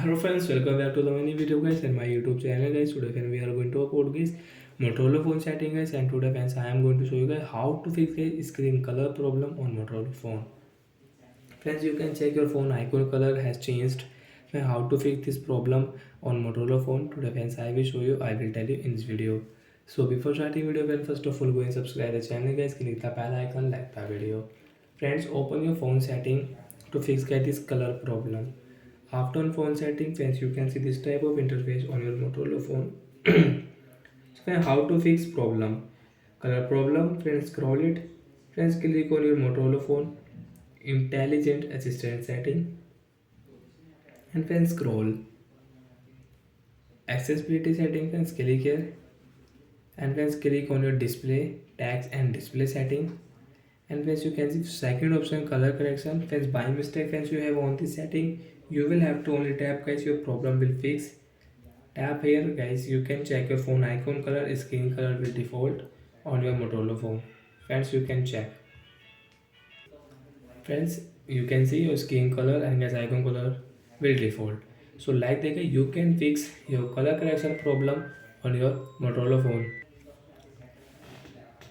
Hello friends, welcome back to the mini video guys and my YouTube channel guys. Today friends, we are going to upload guys Motorola phone setting guys, and today friends I am going to show you guys how to fix guys screen color problem on Motorola phone. Friends, you can check your phone icon color has changed. And how to fix this problem on Motorola phone today friends, I will show you, I will tell you in this video. So before starting video friends, first of all go and subscribe the channel guys, click the bell icon, like the video. Friends, open your phone setting to fix guys this color problem. After on phone setting, friends, you can see this type of interface on your Motorola phone. So friends, how to fix problem? Color problem, friends, scroll it. Friends, click on your Motorola phone, intelligent assistant setting, and friends, scroll. Accessibility setting, friends, click here, and friends, click on your display, tags, and display setting. And friends, you can see second option, color correction. Friends, by mistake, friends, you have on this setting, you will have to only tap guys, your problem will fix. Tap here guys, you can check your phone icon color, screen color will default on your Motorola phone. Friends, you can check. Friends, you can see your screen color and guys icon color will default. So like that you can fix your color correction problem on your Motorola phone.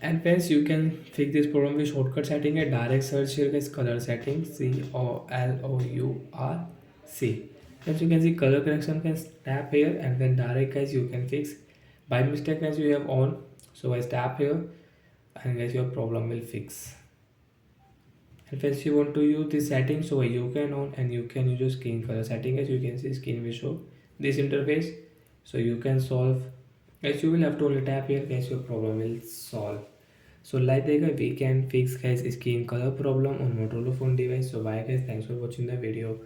And friends, you can fix this problem with shortcut setting. A direct search here guys, color setting, COLOURC. As you can see color correction, can tap here and then direct guys you can fix. By mistake guys you have on, so guys tap here and guys your problem will fix. And friends, you want to use this setting, so you can on and you can use your screen color setting. As you can see screen will show this interface, so you can solve. Guys, you will have to only tap here guys your problem will solve. So like that guys, we can fix guys screen color problem on Motorola phone device. So bye guys, thanks for watching the video.